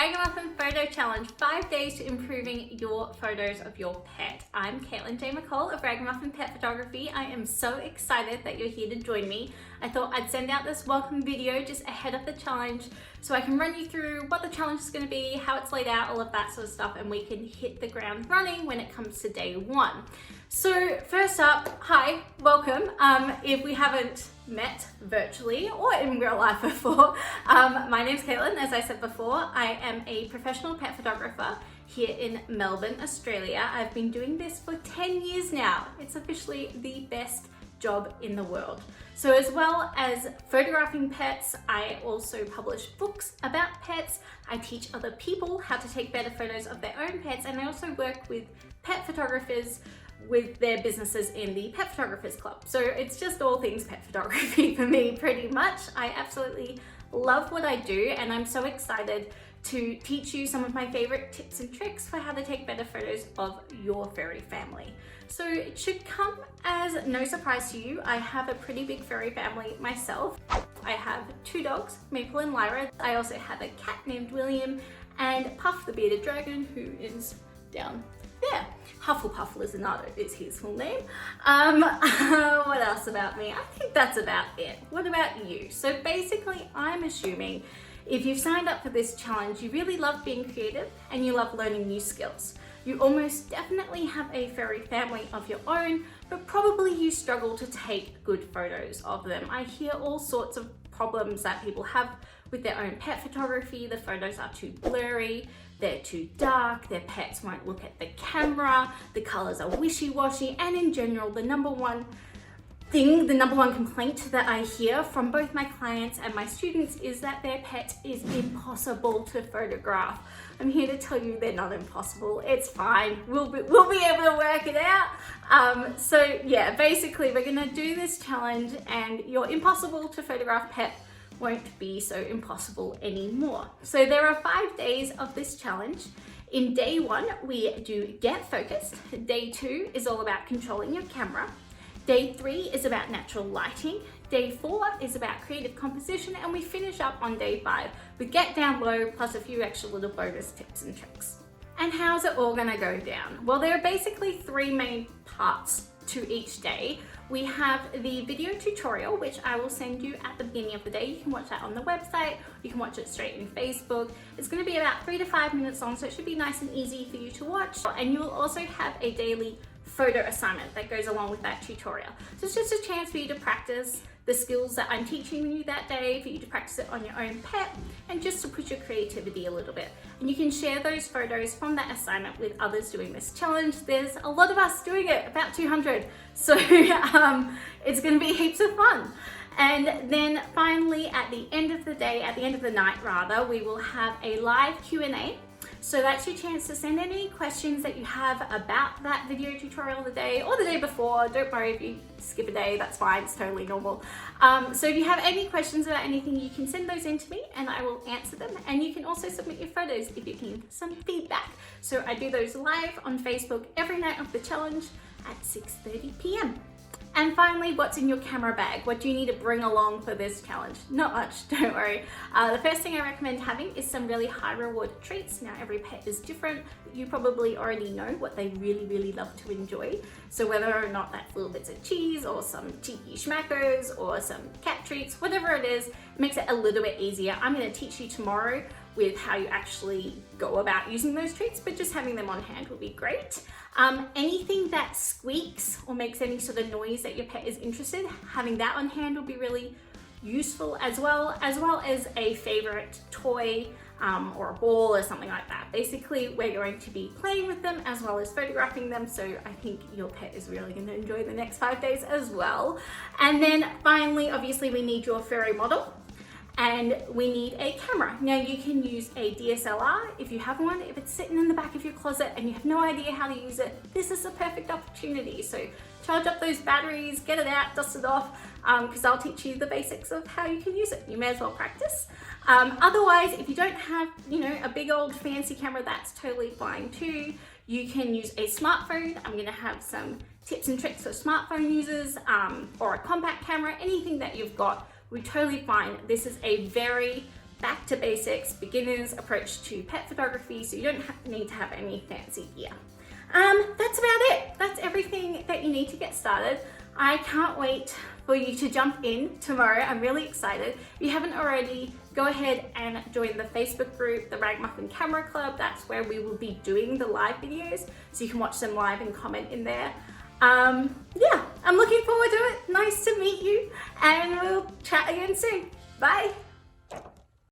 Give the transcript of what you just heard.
Ragamuffin Photo Challenge, 5 days to improving your photos of your pet. I'm Caitlin J. McCall of Ragamuffin Pet Photography. I am so excited that you're here to join me. I thought I'd send out this welcome video just ahead of the challenge so I can run you through what the challenge is going to be, how it's laid out, all of that sort of stuff, and we can hit the ground running when it comes to day one. So first up, hi, welcome. If we haven't met virtually or in real life before, my name's Caitlin. As I said before, I am a professional pet photographer here in Melbourne, Australia. I've been doing this for 10 years now. It's officially the best job in the world. So as well as photographing pets, I also publish books about pets. I teach other people how to take better photos of their own pets, and I also work with pet photographers with their businesses in the Pet Photographers Club. So it's just all things pet photography for me pretty much. I absolutely love what I do, and I'm so excited to teach you some of my favorite tips and tricks for how to take better photos of your furry family. So it should come as no surprise to you, I have a pretty big furry family myself. I have 2 dogs, Maple and Lyra. I also have a cat named William, and Puff the bearded dragon, who is down there. Hufflepuff Lizardo is his full name. What else about me? I think that's about it. What about you? So basically, I'm assuming if you've signed up for this challenge, you really love being creative and you love learning new skills. You almost definitely have a furry family of your own, but probably you struggle to take good photos of them. I hear all sorts of problems that people have with their own pet photography. The photos are too blurry, they're too dark, their pets won't look at the camera, the colors are wishy-washy, and in general, the number one complaint that I hear from both my clients and my students is that their pet is impossible to photograph. I'm here to tell you they're not impossible. It's fine. We'll be able to work it out. So yeah, basically we're gonna do this challenge and your impossible to photograph pet won't be so impossible anymore. So there are 5 days of this challenge. In day 1, we do get focused. Day 2 is all about controlling your camera. Day 3 is about natural lighting. Day 4 is about creative composition, and we finish up on day 5 with get down low plus a few extra little bonus tips and tricks. And how's it all gonna go down? Well, there are basically 3 main parts to each day. We have the video tutorial, which I will send you at the beginning of the day. You can watch that on the website, you can watch it straight in Facebook. It's gonna be about 3 to 5 minutes long, so it should be nice and easy for you to watch. And you will also have a daily photo assignment that goes along with that tutorial. So it's just a chance for you to practice the skills that I'm teaching you that day, for you to practice it on your own pet, and just to push your creativity a little bit. And you can share those photos from that assignment with others doing this challenge. There's a lot of us doing it, about 200. So it's gonna be heaps of fun. And then finally, at the end of the day, at the end of the night rather, we will have a live Q&A. So that's your chance to send any questions that you have about that video tutorial of the day or the day before. Don't worry if you skip a day, that's fine, it's totally normal. So if you have any questions about anything, you can send those in to me and I will answer them. And you can also submit your photos if you need some feedback. So I do those live on Facebook every night of the challenge at 6:30 p.m. And finally, what's in your camera bag? What do you need to bring along for this challenge? Not much, don't worry. The first thing I recommend having is some really high reward treats. Now, every pet is different, but you probably already know what they really love to enjoy. So whether or not that's little bits of cheese or some cheeky schmackos or some cat treats, whatever it is, it makes it a little bit easier. I'm gonna teach you tomorrow with how you actually go about using those treats, but just having them on hand will be great. Anything that squeaks or makes any sort of noise that your pet is interested, having that on hand will be really useful as well as a favorite toy or a ball or something like that. Basically, we're going to be playing with them as well as photographing them, so I think your pet is really going to enjoy the next 5 days as well. And then finally, obviously, we need your furry model. And we need a camera. Now you can use a DSLR if you have one. If it's sitting in the back of your closet and you have no idea how to use it, this is a perfect opportunity. So charge up those batteries, get it out, dust it off, because I'll teach you the basics of how you can use it. You may as well practice. Otherwise, if you don't have, a big old fancy camera, that's totally fine too. You can use a smartphone. I'm gonna have some tips and tricks for smartphone users, or a compact camera, anything that you've got. We're totally fine. This is a very back to basics, beginner's approach to pet photography, so you don't need to have any fancy gear. That's about it. That's everything that you need to get started. I can't wait for you to jump in tomorrow. I'm really excited. If you haven't already, go ahead and join the Facebook group, the Ragamuffin Camera Club. That's where we will be doing the live videos, so you can watch them live and comment in there. Yeah, I'm looking forward to it. Nice to meet you, and we'll chat again soon. Bye.